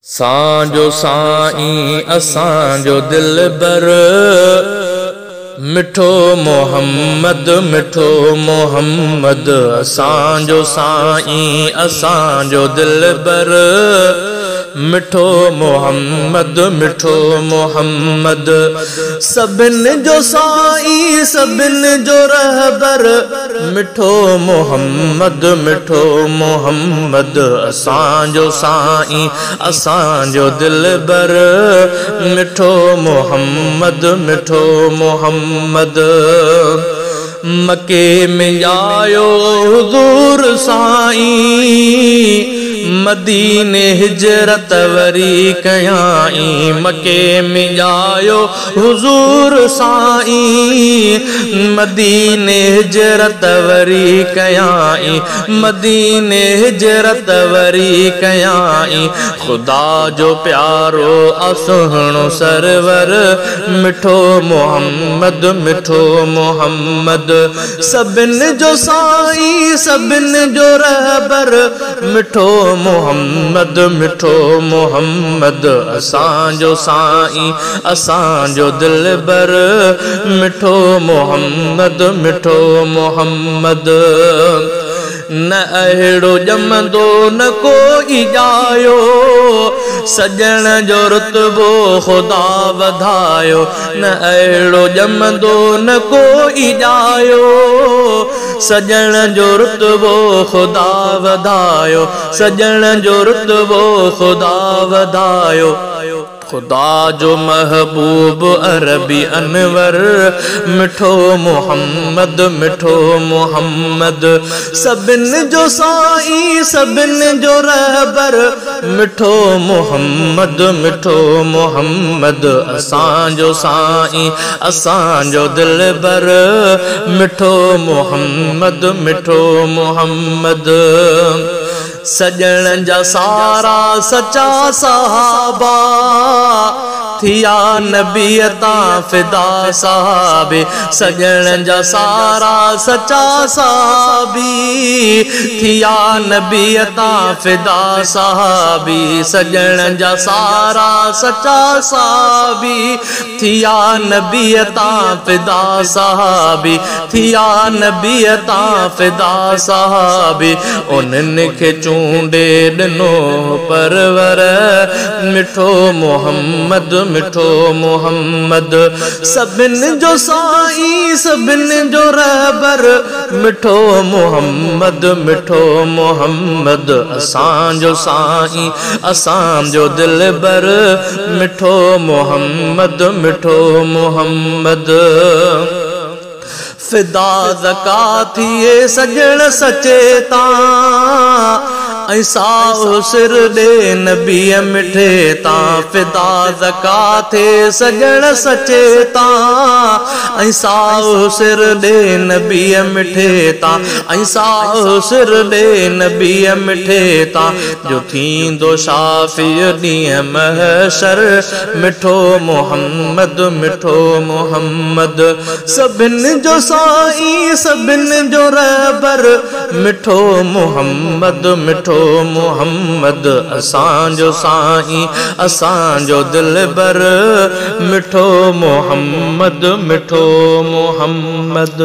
सांजो साईं असांजो दिलबर मिठो मोहम्मद मिठो मोहम्मद। असांजो साईं असांजो दिलबर मिठो मोहम्मद मिठो मोहम्मद। सभिन जो साईं सभिन जो रहबर मिठो मोहम्मद मिठो मोहम्मद। असांजो साईं असांजो दिलबर मिठो मोहम्मद मिठो मोहम्मद। मके में आयो हुजूर साईं मदीने हिजरत वरी कयाई। मके में आयो हुजूर साईं मदीने हिजरत वरी कयाई। मदीने हिजरत वरी कयाई। खुदा जो प्यारो असुहणो सरवर मिठो मोहम्मद मिठो मोहम्मद। सभिन जो साईं सभिन जो रहबर मिठो मोहम्मद मिठो मोहम्मद। असांजो साईं असांजो दिलबर मिठो मोहम्मद मिठो मोहम्मद। न अहिड़ो ॼमंदो न कोई ॼायो सजण जो रुतबो ख़ुदा वधायो। न अहिड़ो ॼमंदो न कोई ॼायो सजण जो रुतबो ख़ुदा वधायो। सजण जो रुतबो ख़ुदा वधायो। खुदा जो महबूब अरबी अनवर मिठो मोहम्मद मिठो मोहम्मद। सभिन जो साईं सभिन जो रहबर मिठो मोहम्मद मिठो मोहम्मद। असांजो साईं असांजो दिलबर मिठो मोहम्मद मिठो मोहम्मद। सजण जा सारा सच्चा सहाबा थिया नबी तां फिदा साहबे। सजण जा सारा सच्चा साहबी थिया नबी तां फिदा साहबी। सजण जा सारा सच्चा साहबी थिया नबी तां फिदा साहबी। थिया नबी तां फिदा साहबी। उन्हनि खे चूंडे ॾिनो परवर मिठो मोहम्मद मिठो मोहम्मद। सभिन जो साईं सभिन जो रहबर मिठो मोहम्मद मिठो मोहम्मद। असांजो साईं असांजो दिलबर मिठो मोहम्मद मिठो मोहम्मद। फिदा ज़कातिए सजण सचे तां ऐं साओ सिर ॾे नबीअ मिठे तां। फिदा ज़काते सजण सचे तां ऐं साओ सिर ॾे नबीअ मिठे तां। ऐं साओ सिर ॾे नबीअ मिठे तां। जो थींदो शाफ़ीअ ॾींहुं महशर मिठो मोहम्मद मिठो मोहम्मद। सभिन जो साईं सभिन जो रहबर मिठो मोहम्मद मिठो मोहम्मद। असांजो साईं असांजो दिलबर मिठो मोहम्मद मिठो मोहम्मद।